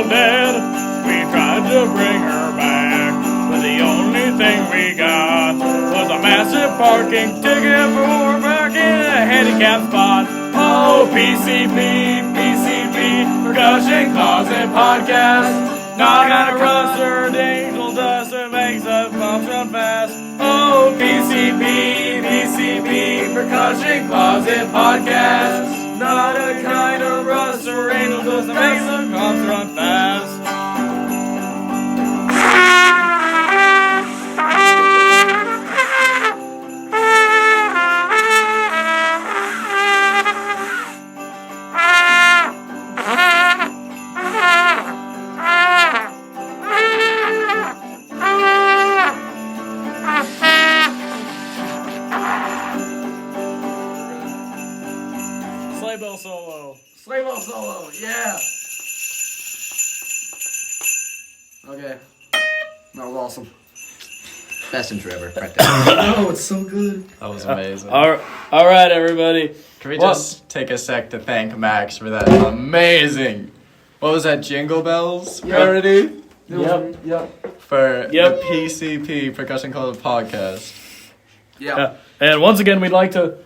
dead. We tried to bring her back, but the only thing we got was a massive parking ticket for her back in a handicap spot. Oh, PCP, Percussion Closet Podcast. Not gonna cross her angel dust and makes us bump run fast. Oh, PCP, Percussion Closet Podcast. Not a kind of rust or angel dust that makes us bump run fast. Sleigh bell solo, yeah. Okay, that was awesome. Best intro ever, right there. Oh, it's so good. That was amazing. All right, everybody. Can we just take a sec to thank Max for that amazing, what was that, Jingle Bells parody? Yep. For the PCP, Percussion Closet Podcast. Yeah. And once again, we'd like to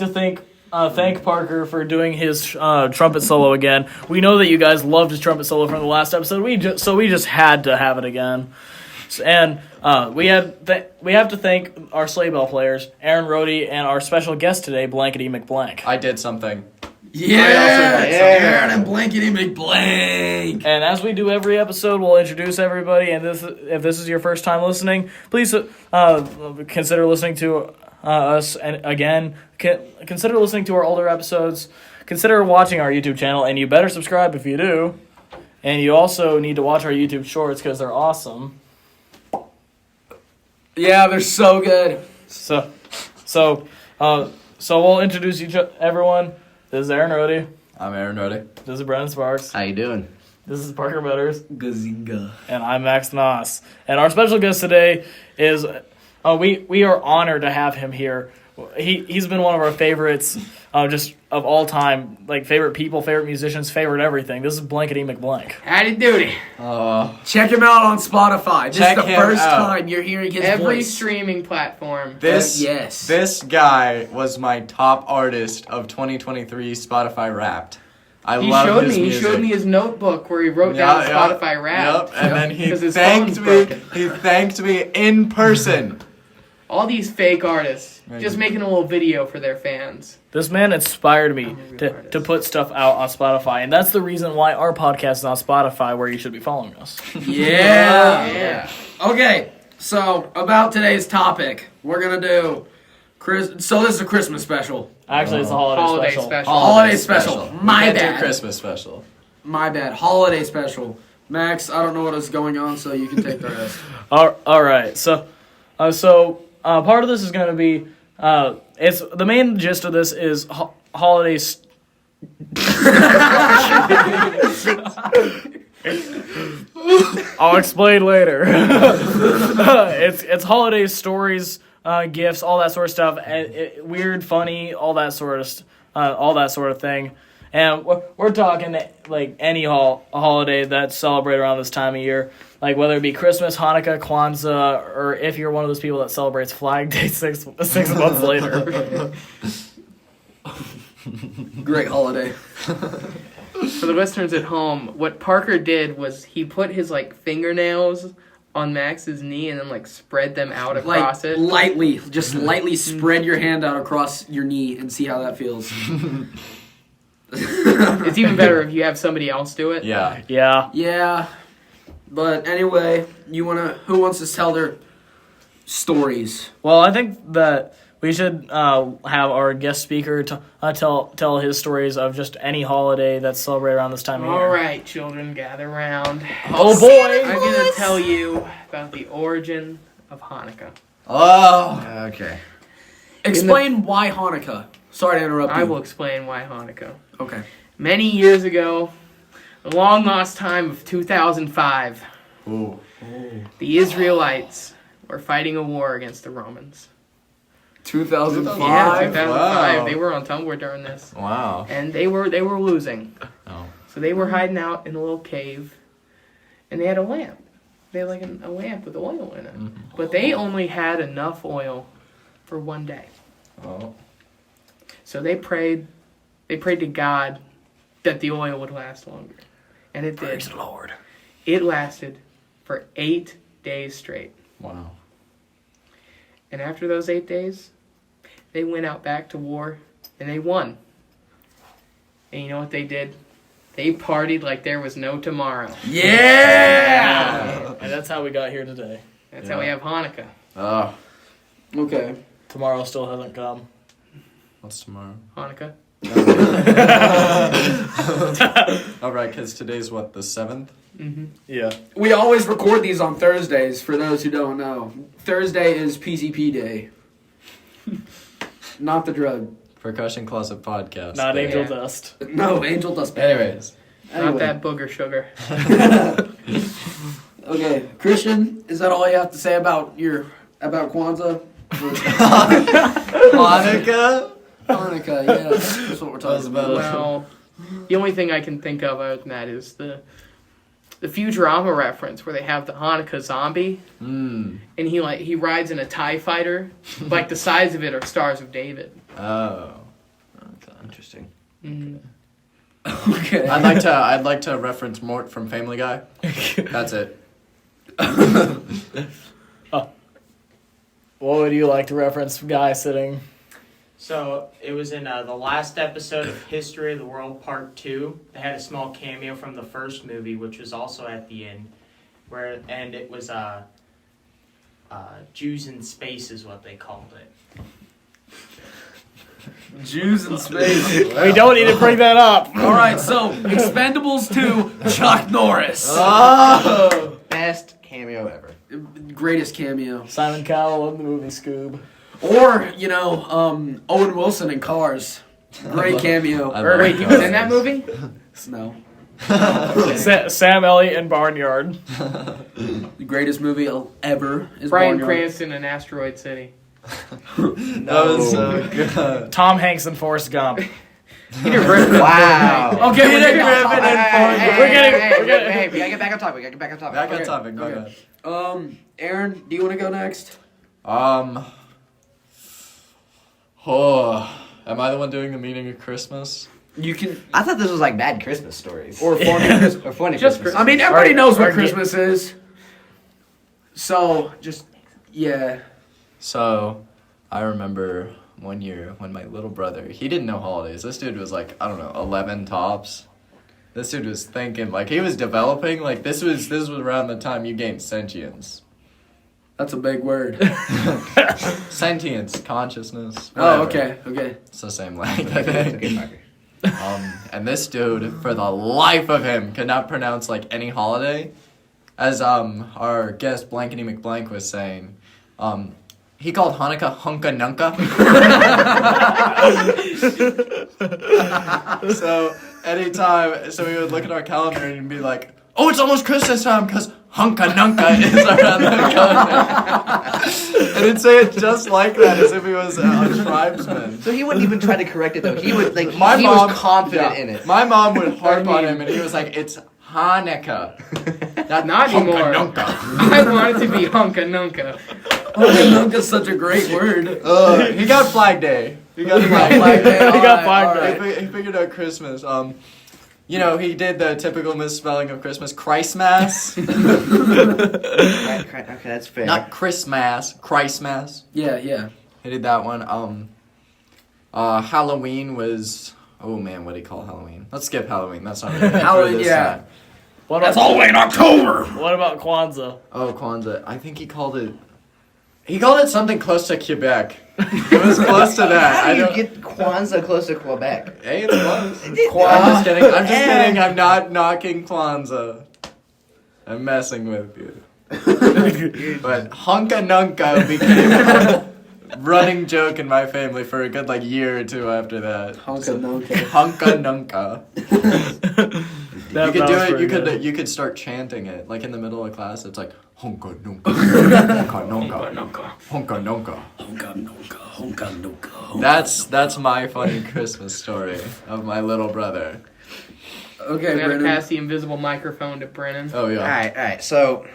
thank Parker for doing his trumpet solo again. We know that you guys loved his trumpet solo from the last episode. We just had to have it again. And we have to thank our sleigh bell players, Aaron Rohde, and our special guest today, Blankity McBlank. I did something. Yeah, Aaron and Blankity McBlank. And as we do every episode, we'll introduce everybody. And if this is your first time listening, please consider listening to us. And again, consider listening to our older episodes. Consider watching our YouTube channel, and you better subscribe if you do. And you also need to watch our YouTube shorts because they're awesome. Yeah, they're so good. So we'll introduce everyone. This is Aaron Rohde. I'm Aaron Rohde. This is Brennan Sparks. How you doing? This is Parker Betters. Gazinga. And I'm Max Noss. And our special guest today is, we are honored to have him here. He's been one of our favorites, just of all time, like favorite people, favorite musicians, favorite everything. This is Blankity McBlank. Howdy doody. Check him out on Spotify. This is the first time you're hearing his Every voice. streaming platform. This guy was my top artist of 2023 Spotify Wrapped. I love his music. He showed me his notebook where he wrote down Spotify Wrapped. Yep, and then he thanked me. He thanked me in person. All these fake artists just making a little video for their fans. This man inspired me to put stuff out on Spotify, and that's the reason why our podcast is on Spotify, where you should be following us. Yeah. Okay, so about today's topic, we're gonna do so this is a Christmas special. Actually, it's a holiday special. Holiday special. My bad. Christmas special. My bad. Holiday special. Max, I don't know what is going on, so you can take the rest. All right. So part of this is going to be it's the main gist of this is holidays. I'll explain later. It's holiday stories, gifts, all that sort of stuff, weird, funny, all that sort of thing. And we're talking like any holiday that's celebrated around this time of year, like whether it be Christmas, Hanukkah, Kwanzaa, or if you're one of those people that celebrates Flag Day 6 months later. Great holiday. For the listeners at home, what Parker did was he put his fingernails on Max's knee and then spread them out across it. Lightly spread your hand out across your knee and see how that feels. It's even better if you have somebody else do it. Yeah. But anyway, who wants to tell their stories? Well, I think that we should have our guest speaker tell his stories of just any holiday that's celebrated around this time of year. All right, children, gather round. Oh boy! I'm going to tell you about the origin of Hanukkah. Oh, okay. Explain why Hanukkah. Sorry to interrupt you. I will explain why Hanukkah. Okay. Many years ago, the long lost time of 2005, the Israelites were fighting a war against the Romans. 2005? Yeah, 2005. Wow. They were on Tumblr during this. Wow. And they were losing. Oh. So they were hiding out in a little cave. and they had a lamp. They had like a lamp with oil in it. But they only had enough oil for one day. Oh. So they prayed to God that the oil would last longer. And it did. Praise the Lord. It lasted for 8 days straight. Wow. And after those 8 days, they went out back to war and they won. And you know what they did? They partied like there was no tomorrow. Yeah! And that's how we got here today. That's how we have Hanukkah. Oh. Okay. Tomorrow still hasn't come. What's tomorrow? Hanukkah. All right, because today's what, the 7th? Mm-hmm. Yeah. We always record these on Thursdays, for those who don't know. Thursday is PCP day. Not the drug. Percussion Closet Podcast. Not Day. angel Yeah. dust. No, angel dust. Anyways. Not that booger sugar. Okay, Christian, is that all you have to say about Kwanzaa? Hanukkah? Hanukkah, yeah, that's what we're talking about. Well, the only thing I can think of other than that is the Futurama reference where they have the Hanukkah zombie, and he rides in a TIE fighter, like the size of it are Stars of David. Oh. Okay, interesting. Mm-hmm. Okay. I'd like to reference Mort from Family Guy. That's it. What would you like to reference, guy sitting? So it was in the last episode of History of the World Part 2. They had a small cameo from the first movie, which was also at the end, and it was Jews in Space is what they called it. Jews in space. We don't need to bring that up. All right, so Expendables 2, Chuck Norris. Oh! Best cameo ever. Greatest cameo. Simon Cowell in the movie Scoob. Or, Owen Wilson in Cars. Great cameo. I love Wait, he was in that movie? No. Sam Elliott in Barnyard. The greatest movie ever is Bryan Barnyard. Cranston in Asteroid City. That was so good. Tom Hanks in Forrest Gump. Peter Griffin. Wow. Okay, we're getting Hey, we gotta get back on topic. Back on topic, go ahead. Aaron, do you want to go next? Am I the one doing the meaning of Christmas? You can. I thought this was like bad Christmas stories. Or funny Christmas. Or funny Just Christmas. I mean, everybody knows what Or Christmas is. So, yeah. So, I remember one year when my little brother, he didn't know holidays. This dude was like, I don't know, 11 tops. This dude was thinking, like, he was developing, like, this was around the time you gained sentience. That's a big word. Sentience, consciousnness. Oh, whatever. okay. It's the same length, I think. Okay, Parker. And this dude, for the life of him, could not pronounce, like, any holiday. As, our guest, Blankity McBlank, was saying, he called Hanukkah Hunka Nunka. So we would look at our calendar and be like, oh, it's almost Christmas time because Hunka Nunka is around the calendar. And he'd say it just like that, as if he was a tribesman. So he wouldn't even try to correct it though. He would like My he mom- was confident yeah. in it. My mom would harp on him, and he was like, it's Hanukkah. Not anymore. Hunka Nunka. I want it to be Hunka Nunka. Hunka Nunka's such a great word. He got Flag Day. He got Flag Day. He got Flag Day. He figured out Christmas. He did the typical misspelling of Christmas. Christmas. Right, okay, that's fair. Not Christmas. Christmas. Yeah. He did that one. Halloween was. Oh man, what do you call Halloween? Let's skip Halloween. That's not really Halloween, for this yeah. time. What That's about, all the way in October. what about Kwanzaa? Oh, Kwanzaa. I think he called it. He called it something close to Quebec. It was close to that. How do you don't- get Kwanzaa close to Quebec? Hey, it's close. I'm just kidding. I'm just kidding. I'm not knocking Kwanzaa. I'm messing with you. But Hunka Nunka became a running joke in my family for a good year or two after that. Hunka Nunka. Hunka Nunka. That You could do was it. pretty good. You could start chanting it in the middle of class. It's like Hunka Nunka, Hunka Nunka, Hunka Nunka. Hunka Nunka. That's my funny Christmas story of my little brother. Okay, I'm gonna Brennan. pass the invisible microphone to Brennan. Oh, yeah. All right. So,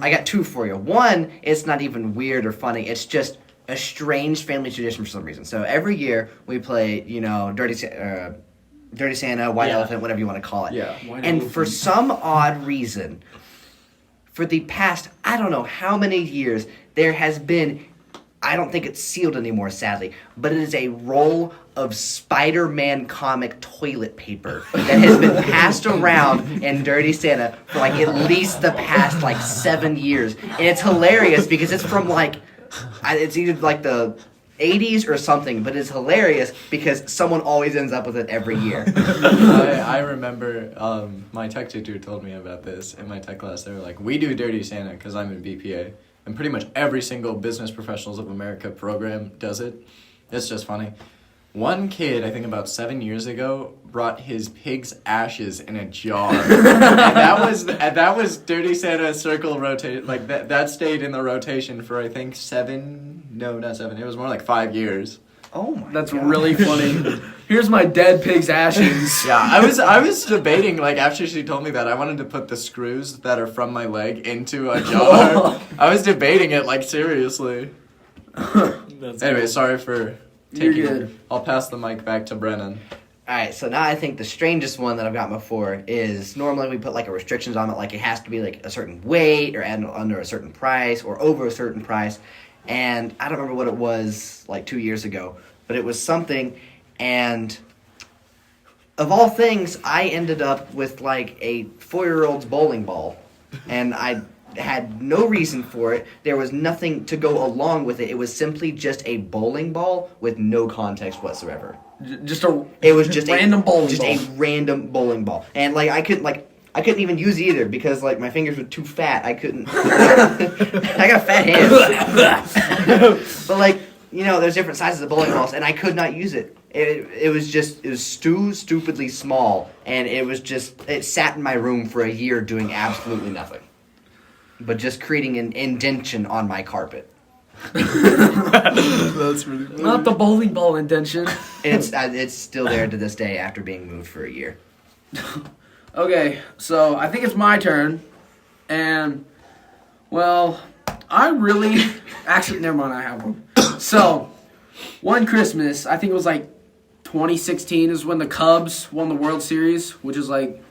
I got two for you. One, it's not even weird or funny. It's just a strange family tradition for some reason. So every year we play, Dirty Santa, White Yeah. Elephant, whatever you want to call it. Yeah. And for some odd reason, for the past, I don't know how many years, there has been, I don't think it's sealed anymore, sadly, but it is a roll of Spider-Man comic toilet paper that has been passed around in Dirty Santa for like at least the past like 7 years. And it's hilarious because it's from like, it's either like the 80s or something, but it's hilarious because someone always ends up with it every year. I remember my tech teacher told me about this in my tech class. They were like, we do Dirty Santa because I'm in BPA. And pretty much every single Business Professionals of America program does it. It's just funny. One kid, I think about 7 years ago, brought his pig's ashes in a jar. and that was Dirty Santa circle rotate. Like that stayed in the rotation for I think 7. No, not 7. It was more like 5 years. Oh my That's God. really funny. Here's my dead pig's ashes. Yeah, I was debating, like, after she told me that, I wanted to put the screws that are from my leg into a jar. I was debating it, like, seriously. Anyway, sorry for You're taking... good. I'll pass the mic back to Brennan. Alright, so now I think the strangest one that I've gotten before is normally we put like a restrictions on it, like it has to be like a certain weight or under a certain price or over a certain price. And I don't remember what it was like 2 years ago, but it was something, and of all things, I ended up with like a 4-year-old's bowling ball, and I had no reason for it. There was nothing to go along with it. It was simply just a bowling ball with no context whatsoever. It was just random bowling just ball. a random bowling ball, and like I couldn't even use it either because like my fingers were too fat. I couldn't. I got fat hands. But like there's different sizes of bowling balls, and I could not use it. It was stupidly small, and it sat in my room for a year doing absolutely nothing, but just creating an indention on my carpet. That's really funny. Not the bowling ball indention. It's still there to this day after being moved for a year. Okay, so I think it's my turn, and well, I really actually never mind. I have one. So one Christmas, I think it was like 2016, is when the Cubs won the World Series, which is like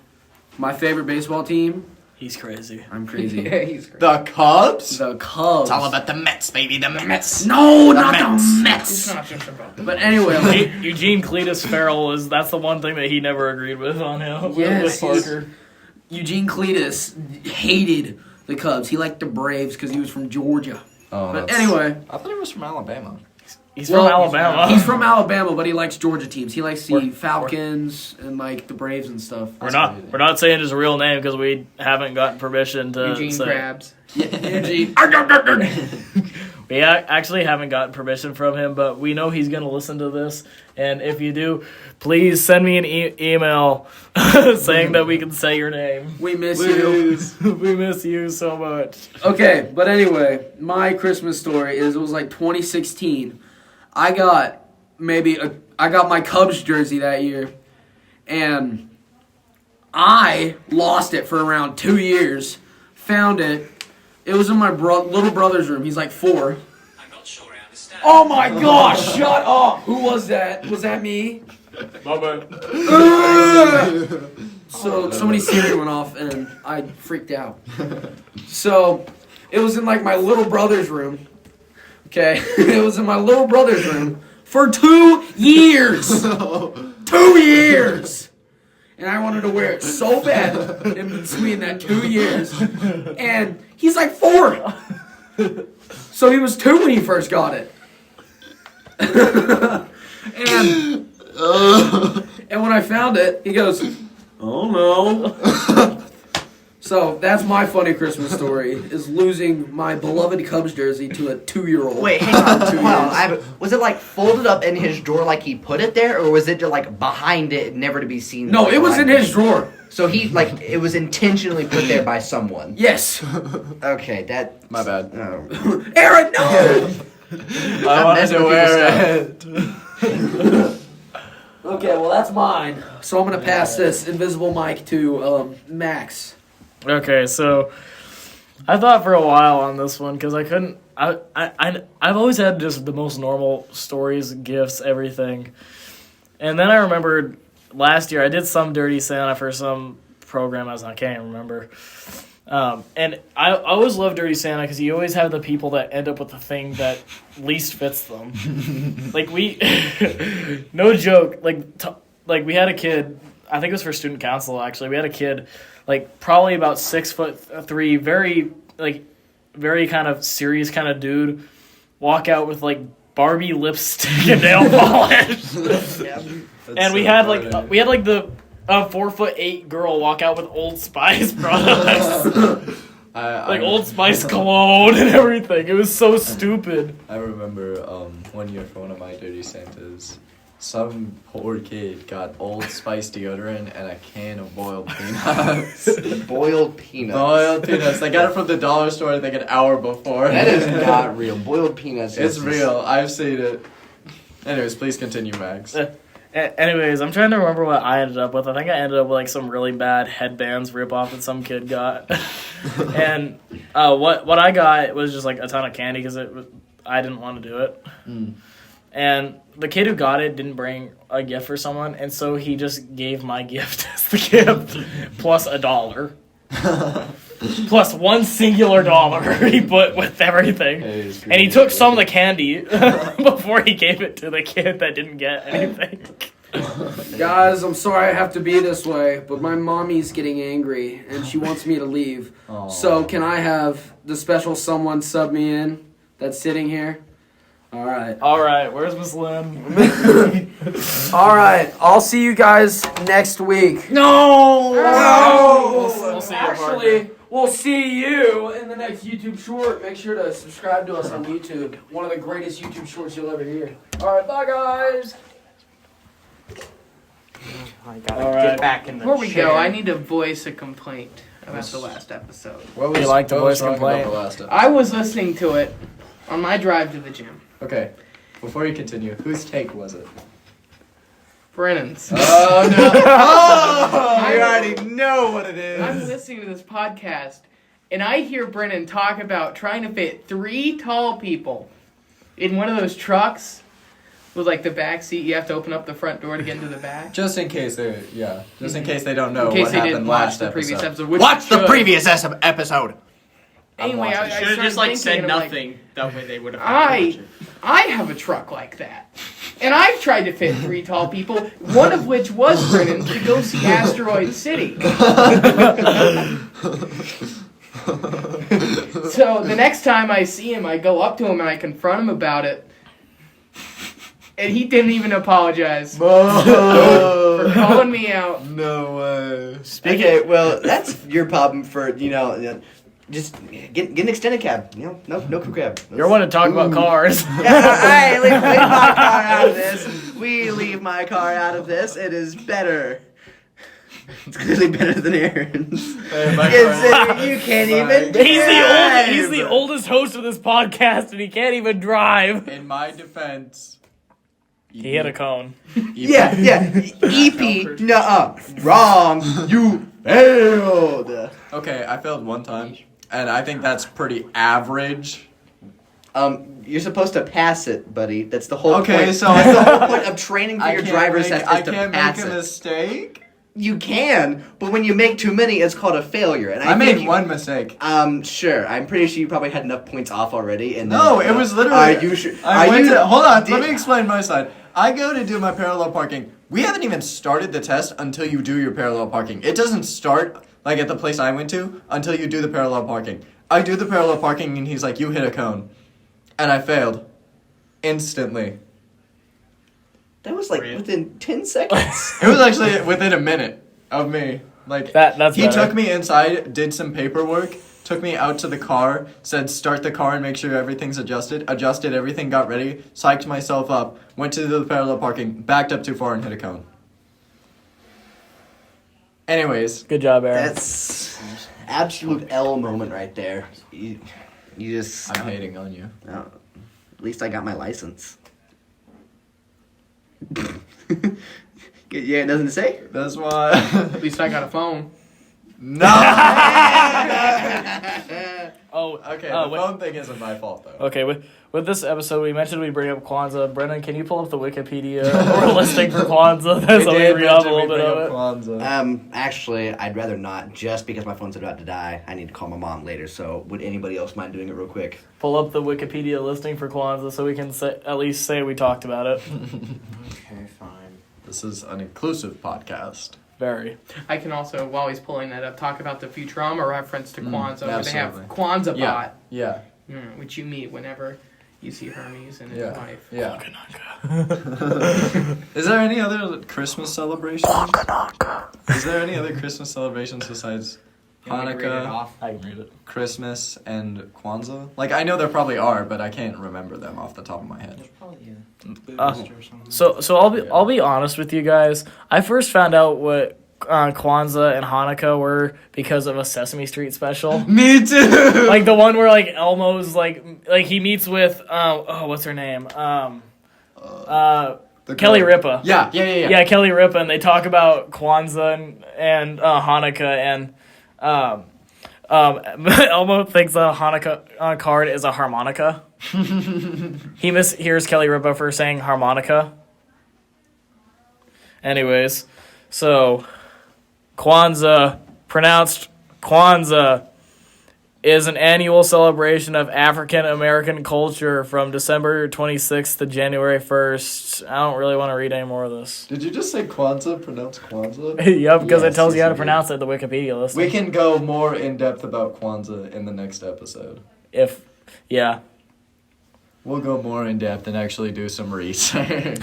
my favorite baseball team. He's crazy. I'm crazy. Yeah, he's great. The Cubs? The Cubs. It's all about the Mets, baby, the Mets. No, not Mets. the It's Mets. not just about the But anyway, Eugene Cletus Farrell that's the one thing that he never agreed with on him. Yes, with Parker. Eugene Cletus hated the Cubs. He liked the Braves because he was from Georgia. Oh, But anyway, I thought he was from Alabama. He's from Alabama. He's from Alabama, but he likes Georgia teams. He likes the We're- Falcons and like the Braves and stuff. We're not saying his real name because we haven't gotten permission to Eugene say. Krabs. Eugene. We actually haven't gotten permission from him, but we know he's going to listen to this. And if you do, please send me an email saying that we can say your name. We miss you. We miss you so much. Okay, but anyway, my Christmas story is it was like 2016. I got my Cubs jersey that year, and I lost it for around 2 years. Found it. It was in my little brother's room. He's like 4. I'm not sure I understand. Oh my gosh! Shut up! Who was that? Was that me? So somebody's Siri went off and I freaked out. So it was in like my little brother's room. Okay, it was in my little brother's room for 2 years. 2 years. And I wanted to wear it so bad in between that 2 years. And he's like 4. So he was 2 when he first got it. And when I found it, he goes, "Oh no." So that's my funny Christmas story, is losing my beloved Cubs jersey to a 2-year-old. Wait, hang on. Hold on. Was it like folded up in his drawer like he put it there, or was it just like behind it, never to be seen? No, it was in his drawer. So it was intentionally put there by someone. Yes. Okay, that. My bad. Aaron, no! I wanted messing to with wear it. Okay, well that's mine. So I'm gonna pass this invisible mic to Max. Okay, so I thought for a while on this one because I couldn't. I've always had just the most normal stories, gifts, everything, and then I remembered last year I did some Dirty Santa for some program I can't even remember. And I always love Dirty Santa because you always have the people that end up with the thing that least fits them. Like no joke. Like we had a kid. I think it was for student council. Actually, we had a kid, like probably about 6'3", very kind of serious kind of dude, walk out with like Barbie lipstick and nail polish. And we had like the 4'8" girl walk out with Old Spice products. Old Spice cologne and everything. It was so stupid. I remember 1 year for one of my Dirty Santas, some poor kid got Old Spice deodorant and a can of boiled peanuts. Boiled peanuts. Boiled peanuts. They got it from the dollar store like an hour before. That is not real. Boiled peanuts. It's real. I've seen it. Anyways, please continue, Max. Anyways, I'm trying to remember what I ended up with. I think I ended up with like some really bad headbands ripoff that some kid got. And what I got was just like a ton of candy because I didn't want to do it. Mm. And the kid who got it didn't bring a gift for someone, and so he just gave my gift as the gift, plus $1. Plus one singular dollar he put with everything. And he took some of the candy before he gave it to the kid that didn't get anything. Guys, I'm sorry I have to be this way, but my mommy's getting angry, and she wants me to leave. Aww. So can I have the special someone sub me in that's sitting here? All right, where's Miss Lynn? All right, I'll see you guys next week. No! No! We'll see you, Actually, we'll see you in the next YouTube short. Make sure to subscribe to us on YouTube. One of the greatest YouTube shorts you'll ever hear. All right, bye, guys. I gotta All right. get back in the Before we chair. go, I need to voice a complaint about the last episode. What You like to what was voice wrong about complaint? the last episode? I was listening to it on my drive to the gym. Okay, before you continue, whose take was it? Brennan's. Oh, no. Oh, you already know what it I'm is. listening to this podcast, and I hear Brennan talk about trying to fit 3 tall people in one of those trucks with like the back seat. You have to open up the front door to get into the back. Just in case they don't know In case what they happened didn't watch last the episode. previous episode. Which Watch you the should. previous episode. Anyway, I Should have started just like thinking, said and I'm like, nothing. That way they would have. I have a truck like that. And I've tried to fit 3 tall people, one of which was Brennan, to go see Asteroid City. So the next time I see him, I go up to him and I confront him about it. And he didn't even apologize for calling me out. No way. Okay, well, that's your problem for, just get an extended cab. No crew cab. You're one to talk about cars. Hey, leave my car out of this. We leave my car out of this. It is better. It's clearly better than Aaron's. Hey, my Considering you can't even drive. He's the oldest host of this podcast, and he can't even drive. In my defense, He hit a cone. Yeah. EP, nuh-uh. Wrong. You failed. Okay, I failed one time, and I think that's pretty average. You're supposed to pass it, buddy. That's the whole Okay, point. so That's the whole point of training for your driver's test I is to can't pass make a it. mistake. You can, but when you make too many, it's called a failure. And I think made one mistake. Sure. I'm pretty sure you probably had enough points off already. And No, it was literally. Are you sure? Hold on, let me explain my side. I go to do my parallel parking. We haven't even started the test until you do your parallel parking. It doesn't start, like at the place I went to, until you do the parallel parking. I do the parallel parking and he's like, you hit a cone. And I failed. Instantly. That was like within 10 seconds. It was actually within a minute of me. Like That's he better. took me inside, did some paperwork, took me out to the car, said start the car and make sure everything's adjusted everything, got ready, psyched myself up, went to the parallel parking, backed up too far and hit a cone. Anyways. Good job, Aaron. That's absolute L moment right there. You just... I'm hating on you. At least I got my license. Yeah, it doesn't say. That's why. At least I got a phone. No. Oh, Okay, the phone thing isn't my fault though. okay. With this episode, we mentioned we bring up Kwanzaa. Brennan, can you pull up the Wikipedia or listing for Kwanzaa? That's how we read up a little bit of it. Kwanzaa. Actually, I'd rather not, just because my phone's about to die. I need to call my mom later, so would anybody else mind doing it real quick? Pull up the Wikipedia listing for Kwanzaa so we can at least say we talked about it. Okay, fine. This is an inclusive podcast. Very. I can also, while he's pulling that up, talk about the Futurama reference to Kwanzaa, where they have absolutely. Kwanzaa Yeah. Bot, Yeah. which you meet whenever you see Hermes and his Yeah. wife. Yeah. Is there any other Christmas celebrations? Is there any other Christmas celebrations besides You want me to read it Hanukkah, off? I can read it. Christmas, and Kwanzaa? Like, I know there probably are, but I can't remember them off the top of my head. There's probably So I'll be honest with you guys. I first found out what Kwanzaa and Hanukkah were because of a Sesame Street special. Me too! Like the one where like Elmo's like he meets with what's her name? Kelly Ripa. Yeah. Yeah, Kelly Ripa, and they talk about Kwanzaa and Hanukkah, and Elmo thinks a Hanukkah card is a harmonica. He mishears Kelly Ripa for saying harmonica. Anyways, so Kwanzaa, pronounced Kwanzaa, is an annual celebration of African American culture from December 26th to January 1st. I don't really want to read any more of this. Did you just say Kwanzaa? Pronounce Kwanzaa? Yep, because it Yes, tells you yes, how to you pronounce it, the Wikipedia list. We can go more in depth about Kwanzaa in the next episode. Yeah. We'll go more in depth and actually do some research.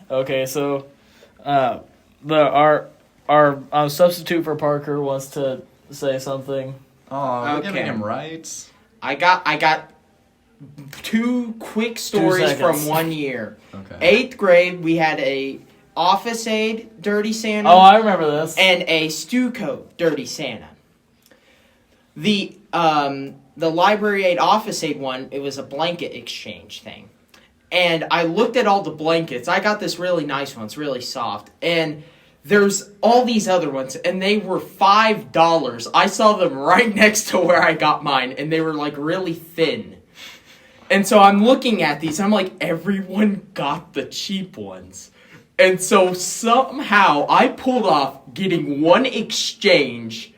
Okay, so our substitute for Parker wants to say something. Oh, we're Okay. giving him rights. I got 2 quick stories seconds. from 1 year. Okay. 8th grade, we had a office aide, Dirty Santa, Oh, I remember this. and a stew coat, Dirty Santa. The library aide, office aide one, it was a blanket exchange thing. And I looked at all the blankets. I got this really nice one. It's really soft. And there's all these other ones, and they were $5. I saw them right next to where I got mine, and they were, like, really thin. And so I'm looking at these, I'm like, everyone got the cheap ones. And so somehow I pulled off getting one exchange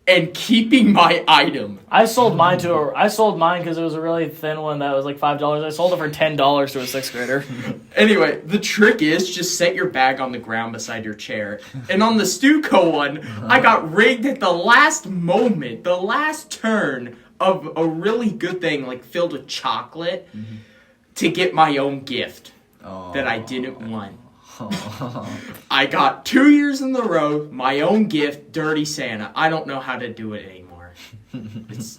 and keeping my item. I sold mine because it was a really thin one that was like $5. I sold it for $10 to a 6th grader. Anyway, the trick is just set your bag on the ground beside your chair. And on the Stuco one, I got rigged at the last moment, the last turn of a really good thing, like filled with chocolate, to get my own gift that I didn't want. I got 2 years in a row, my own gift, Dirty Santa. I don't know how to do it anymore.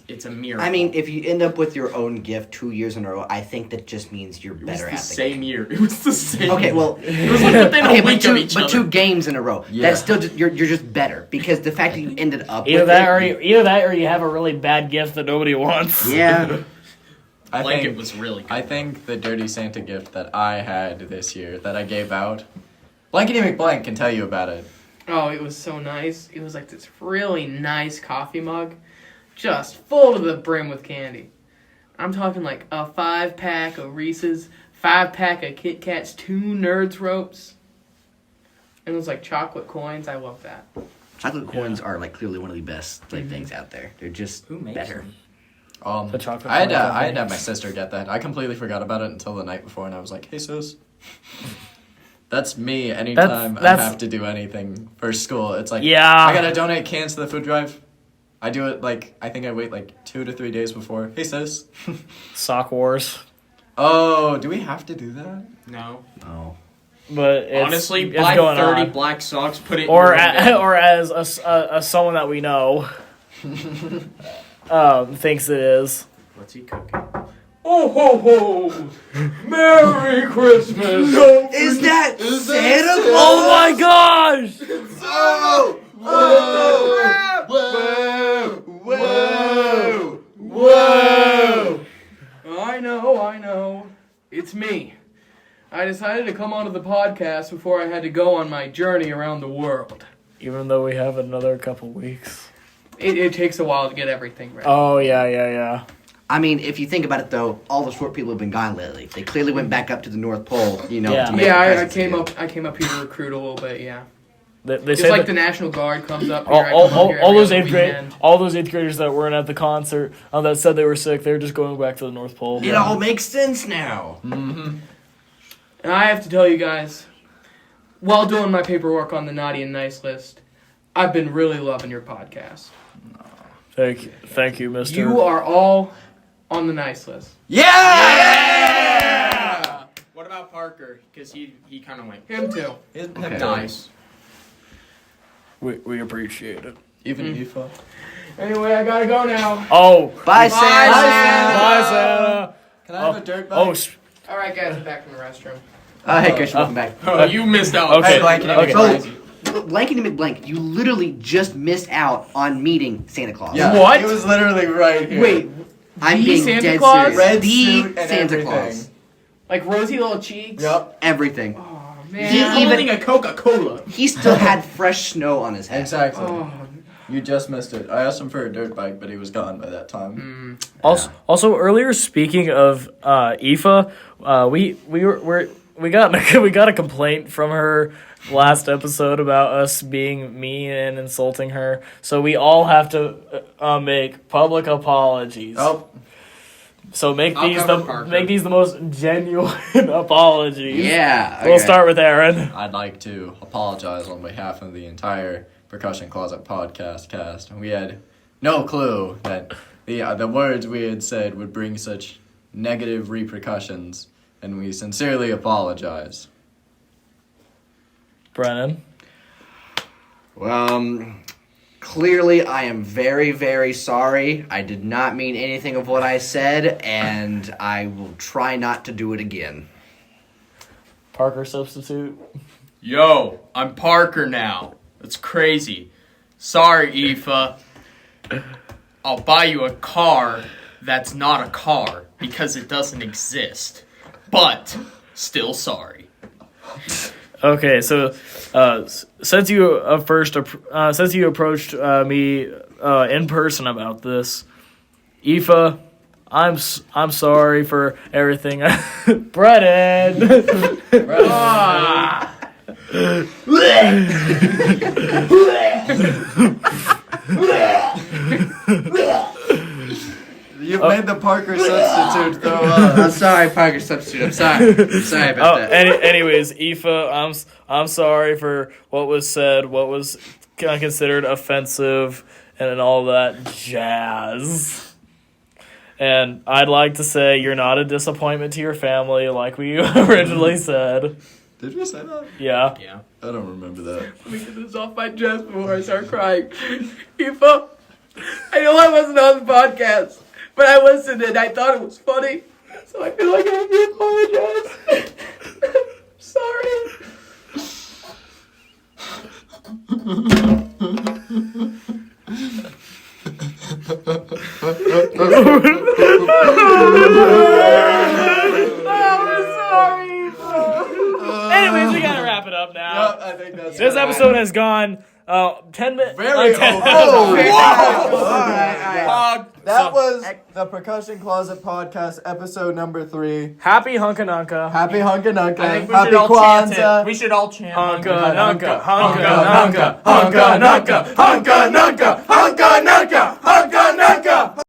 It's a miracle. I mean, if you end up with your own gift 2 years in a row, I think that just means you're it was better the at the same game. year. It was the same. Okay, well, it was like within okay, a week of each but other. 2 games in a row. Yeah. That's still just, you're just better because the fact that you ended up Either with that, it, either that, or you have a really bad gift that nobody wants. yeah. I Blanket think, was really good. I think the Dirty Santa gift that I had this year that I gave out, Blankity McBlank can tell you about it. Oh, it was so nice. It was like this really nice coffee mug, just full to the brim with candy. I'm talking like a 5-pack of Reese's, 5-pack of Kit Kats, 2 Nerds ropes. And it was like chocolate coins. I love that. Chocolate coins are like clearly one of the best things out there. They're just Who makes better. them? The chocolate I had coin to company. have my sister get that. I completely forgot about it until the night before, and I was like, "Hey, sis." That's me. Anytime I that's- have to do anything for school, it's like, Yeah. I gotta donate cans to the food drive. I do it like I think I wait like 2 to 3 days before. Hey, sis. Sock Wars. Oh, do we have to do that? No. Oh. But it's, Honestly, it's buy going 30 on. black socks, put it in Or your own bag. or as a someone that we know thinks it is. What's he cooking? Oh ho ho! Merry Christmas! Is that Santa? Oh my gosh! Oh! Whoa! Whoa! Whoa! I know. It's me. I I decided to come onto the podcast before I had to go on my journey around the world. Even though we have another couple weeks. It takes a while to get everything ready. Oh, yeah. I mean, if you think about it, though, all the short people have been gone lately. They clearly went back up to the North Pole, Yeah. to make Yeah, the I presents came again. up. I came up here to recruit a little bit. Yeah, They it's say like that the National Guard comes up here. I all come up here those every other weekend. all those eighth graders that weren't at the concert that said they were sick, they're just going back to the North Pole. It all makes sense now. And I have to tell you guys, while doing my paperwork on the naughty and nice list, I've been really loving your podcast. Thank you, Mister. You are all on the nice list. Yeah! What about Parker? Because he kind of went. Him too. Okay. Nice. We appreciate it. Even Aoife. Anyway, I gotta go now. Oh, Bye, Santa. bye, Santa. Can I have a dirt bag? Oh, All right, guys, I'm back from the restroom. Hey, Christian, welcome back. Oh, you missed out. Okay. Blankety Okay. McBlank. Blankity McBlank, you literally just missed out on meeting Santa Claus. Yeah, What? He was literally right here. Wait, I'm The being Santa dead Claus? serious. Red the suit and Santa everything. Claus. like rosy little cheeks? Yep. Everything. Oh, He man. even- Holding a Coca-Cola. He still had fresh snow on his head. Exactly. Oh, You just missed it. I asked him for a dirt bike, but he was gone by that time. Also earlier, speaking of Aoife, we got we got a complaint from her last episode about us being mean and insulting her. So we all have to make public apologies. Oh, So make I'll these cover Parker. the most genuine apologies. Yeah. We'll okay. start with Aaron. I'd like to apologize on behalf of the entire Percussion Closet podcast cast. We had no clue that the words we had said would bring such negative repercussions, and we sincerely apologize. Brennan. Clearly, I am very, very sorry. I did not mean anything of what I said, and I will try not to do it again. Parker substitute. Yo, I'm Parker now. That's crazy. Sorry, Aoife. I'll buy you a car that's not a car because it doesn't exist. But still sorry. Okay, so since you approached me in person about this, Aoife, I'm sorry for everything. Brennan. You've made the Parker substitute throw up. I'm sorry, Parker substitute. I'm sorry. I'm sorry about that. Anyways, Aoife, I'm sorry for what was said, what was considered offensive, and all that jazz. And I'd like to say you're not a disappointment to your family, like we originally said. Did we say that? Yeah. Yeah. I don't remember that. let me get this off my chest before I start crying. Aoife, I know I wasn't on the podcast, but I listened and I thought it was funny, so I feel like I have to apologize. Sorry. Anyways, we gotta wrap it up now. Yep, I think that's This episode has gone 10 minutes. Very over. Alright. That was the Percussion Closet Podcast, episode number 3. Happy Hunka Nunka. Happy Hunka Nunka. I think we Happy should all chant Kwanzaa. it. We should all chant Hunka Nunka. Hunka Hunka Nunka. Hunka Nunka. Hunka Nunka. Hunka Nunka. Hunka Nunka.